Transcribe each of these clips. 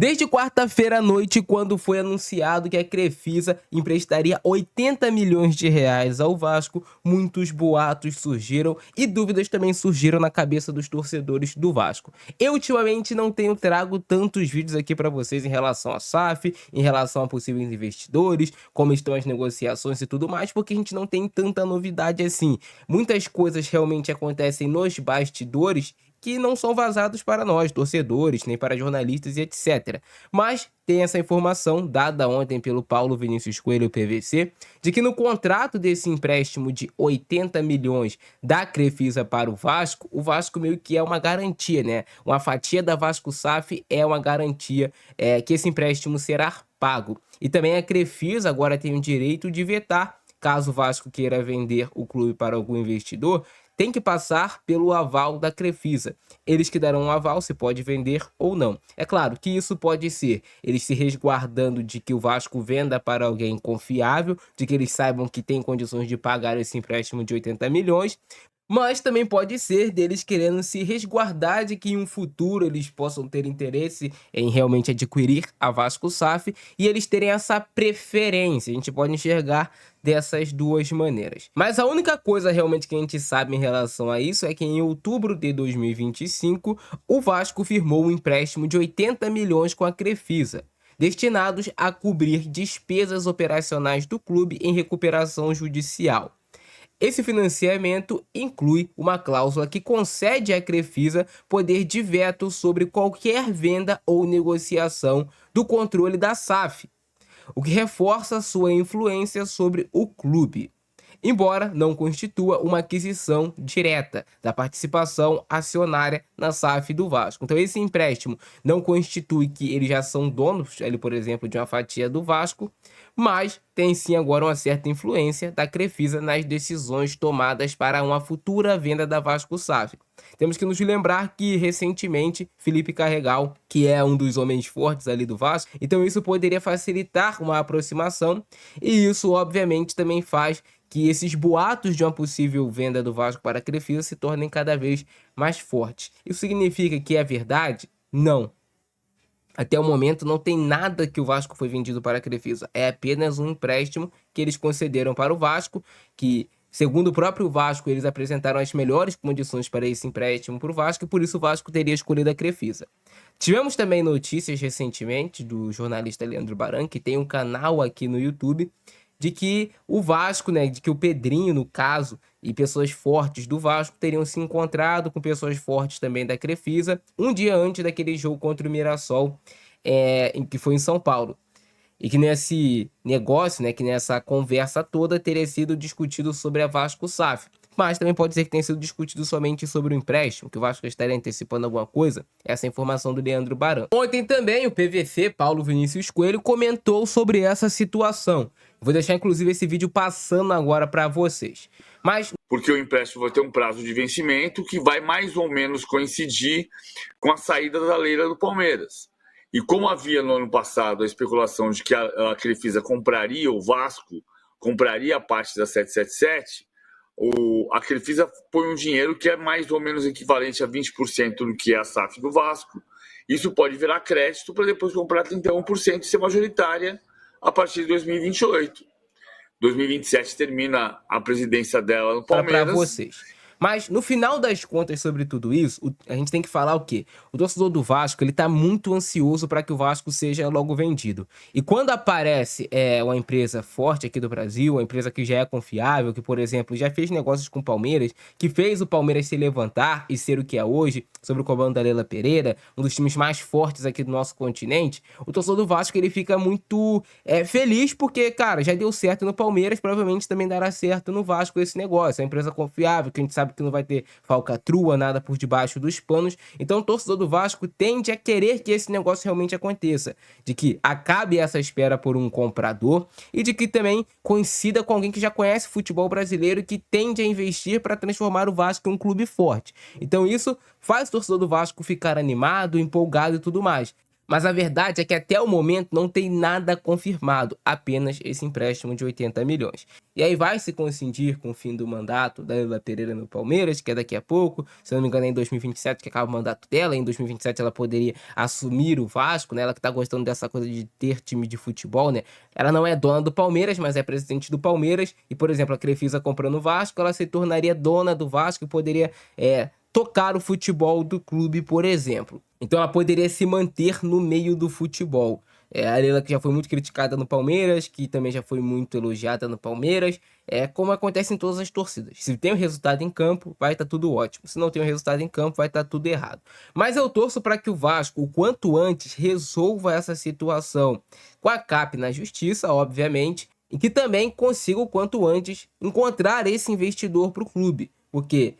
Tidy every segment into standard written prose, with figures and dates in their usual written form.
Desde quarta-feira à noite, quando foi anunciado que a Crefisa emprestaria 80 milhões de reais ao Vasco, muitos boatos surgiram e dúvidas também surgiram na cabeça dos torcedores do Vasco. Eu ultimamente não tenho trago tantos vídeos aqui para vocês em relação à SAF, em relação a possíveis investidores, como estão as negociações e tudo mais, porque a gente não tem tanta novidade assim. Muitas coisas realmente acontecem nos bastidores que não são vazados para nós, torcedores, nem para jornalistas e etc. Mas tem essa informação dada ontem pelo Paulo Vinícius Coelho, PVC, de que no contrato desse empréstimo de 80 milhões da Crefisa para o Vasco meio que é uma garantia, né? Uma fatia da Vasco SAF é uma garantia que esse empréstimo será pago. E também a Crefisa agora tem o direito de vetar, caso o Vasco queira vender o clube para algum investidor, tem que passar pelo aval da Crefisa. Eles que darão um aval se pode vender ou não. É claro que isso pode ser eles se resguardando de que o Vasco venda para alguém confiável, de que eles saibam que tem condições de pagar esse empréstimo de 80 milhões, mas também pode ser deles querendo se resguardar de que em um futuro eles possam ter interesse em realmente adquirir a Vasco SAF e eles terem essa preferência. A gente pode enxergar dessas duas maneiras. Mas a única coisa realmente que a gente sabe em relação a isso é que em outubro de 2025 o Vasco firmou um empréstimo de 80 milhões com a Crefisa, destinados a cobrir despesas operacionais do clube em recuperação judicial. Esse financiamento inclui uma cláusula que concede à Crefisa poder de veto sobre qualquer venda ou negociação do controle da SAF, o que reforça sua influência sobre o clube, embora não constitua uma aquisição direta da participação acionária na SAF do Vasco. Então esse empréstimo não constitui que eles já são donos, por exemplo, de uma fatia do Vasco, mas tem sim agora uma certa influência da Crefisa nas decisões tomadas para uma futura venda da Vasco SAF. Temos que nos lembrar que recentemente Felipe Carregal, que é um dos homens fortes ali do Vasco, então isso poderia facilitar uma aproximação e isso obviamente também faz que esses boatos de uma possível venda do Vasco para a Crefisa se tornem cada vez mais fortes. Isso significa que é verdade? Não. Até o momento não tem nada que o Vasco foi vendido para a Crefisa. É apenas um empréstimo que eles concederam para o Vasco, que, segundo o próprio Vasco, eles apresentaram as melhores condições para esse empréstimo para o Vasco e por isso o Vasco teria escolhido a Crefisa. Tivemos também notícias recentemente do jornalista Leandro Baran, que tem um canal aqui no YouTube, de que o Vasco, de que o Pedrinho, no caso, e pessoas fortes do Vasco teriam se encontrado com pessoas fortes também da Crefisa um dia antes daquele jogo contra o Mirassol, que foi em São Paulo. E que nesse negócio, que nessa conversa toda teria sido discutido sobre a Vasco SAF. Mas também pode ser que tenha sido discutido somente sobre o empréstimo, que o Vasco estaria antecipando alguma coisa. Essa é a informação do Leandro Baran. Ontem também o PVC, Paulo Vinícius Coelho, comentou sobre essa situação. Vou deixar inclusive esse vídeo passando agora para vocês. Porque o empréstimo vai ter um prazo de vencimento que vai mais ou menos coincidir com a saída da Leila do Palmeiras. E como havia no ano passado a especulação de que a Crefisa compraria o Vasco, compraria a parte da 777, a Crefisa põe um dinheiro que é mais ou menos equivalente a 20% do que é a SAF do Vasco. Isso pode virar crédito para depois comprar 31% e ser majoritária a partir de 2028. 2027 termina a presidência dela no Palmeiras. Para vocês. Mas no final das contas sobre tudo isso, a gente tem que falar o quê? O torcedor do Vasco, ele tá muito ansioso para que o Vasco seja logo vendido. E quando aparece uma empresa forte aqui do Brasil, uma empresa que já é confiável, que, por exemplo, já fez negócios com o Palmeiras, que fez o Palmeiras se levantar e ser o que é hoje, sob o comando da Leila Pereira, um dos times mais fortes aqui do nosso continente, o torcedor do Vasco, ele fica muito feliz porque, cara, já deu certo no Palmeiras, provavelmente também dará certo no Vasco esse negócio. É uma empresa confiável, que a gente sabe que não vai ter falcatrua, nada por debaixo dos panos. Então o torcedor do Vasco tende a querer que esse negócio realmente aconteça, de que acabe essa espera por um comprador e de que também coincida com alguém que já conhece futebol brasileiro e que tende a investir para transformar o Vasco em um clube forte. Então isso faz o torcedor do Vasco ficar animado, empolgado e tudo mais. Mas a verdade é que até o momento não tem nada confirmado, apenas esse empréstimo de 80 milhões. E aí vai se coincidir com o fim do mandato da Leila Pereira no Palmeiras, que é daqui a pouco, se não me engano é em 2027 que acaba o mandato dela, em 2027 ela poderia assumir o Vasco, né? Ela que tá gostando dessa coisa de ter time de futebol, né? Ela não é dona do Palmeiras, mas é presidente do Palmeiras, e por exemplo, a Crefisa comprando o Vasco, ela se tornaria dona do Vasco e poderia tocar o futebol do clube, por exemplo. Então ela poderia se manter no meio do futebol. A Leila que já foi muito criticada no Palmeiras, que também já foi muito elogiada no Palmeiras, como acontece em todas as torcidas. Se tem o resultado em campo, vai estar tudo ótimo. Se não tem o resultado em campo, vai estar tudo errado. Mas eu torço para que o Vasco, o quanto antes, resolva essa situação com a CAP na justiça, obviamente, e que também consiga o quanto antes encontrar esse investidor para o clube. Porque,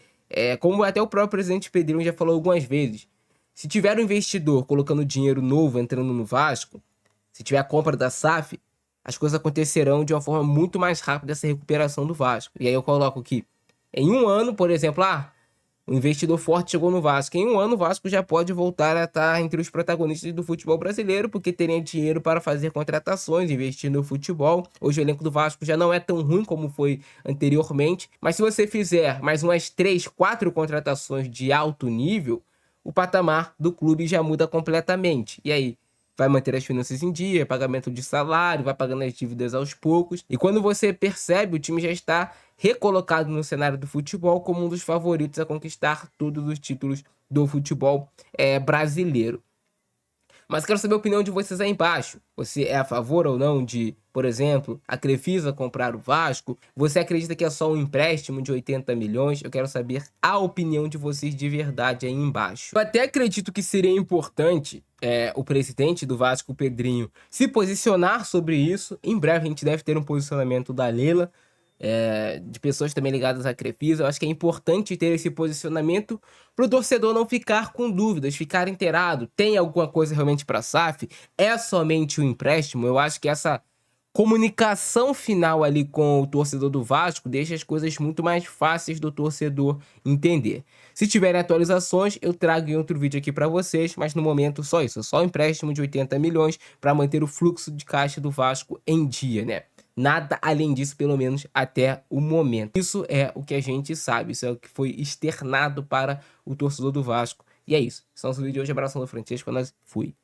como até o próprio presidente Pedrinho já falou algumas vezes, se tiver um investidor colocando dinheiro novo entrando no Vasco, se tiver a compra da SAF, as coisas acontecerão de uma forma muito mais rápida essa recuperação do Vasco. E aí eu coloco que em um ano, por exemplo, um investidor forte chegou no Vasco. Em um ano o Vasco já pode voltar a estar entre os protagonistas do futebol brasileiro, porque teria dinheiro para fazer contratações, investir no futebol. Hoje o elenco do Vasco já não é tão ruim como foi anteriormente, mas se você fizer mais umas 3, 4 contratações de alto nível, o patamar do clube já muda completamente. E aí, vai manter as finanças em dia, pagamento de salário, vai pagando as dívidas aos poucos. E quando você percebe, o time já está recolocado no cenário do futebol como um dos favoritos a conquistar todos os títulos do futebol brasileiro. Mas quero saber a opinião de vocês aí embaixo. Você é a favor ou não de, por exemplo, a Crefisa comprar o Vasco? Você acredita que é só um empréstimo de 80 milhões? Eu quero saber a opinião de vocês de verdade aí embaixo. Eu até acredito que seria importante o presidente do Vasco, o Pedrinho, se posicionar sobre isso. Em breve a gente deve ter um posicionamento da Leila, de pessoas também ligadas à Crefisa. Eu acho que é importante ter esse posicionamento para o torcedor não ficar com dúvidas, ficar inteirado. Tem alguma coisa realmente para a SAF? É somente um empréstimo? Eu acho que essa comunicação final ali com o torcedor do Vasco deixa as coisas muito mais fáceis do torcedor entender. Se tiverem atualizações, eu trago em outro vídeo aqui para vocês, mas no momento só isso, só um empréstimo de 80 milhões para manter o fluxo de caixa do Vasco em dia, né? Nada além disso, pelo menos até o momento. Isso é o que a gente sabe, isso é o que foi externado para o torcedor do Vasco. E é isso. Esse é o nosso vídeo de hoje. Abração do Francesco, nós fui.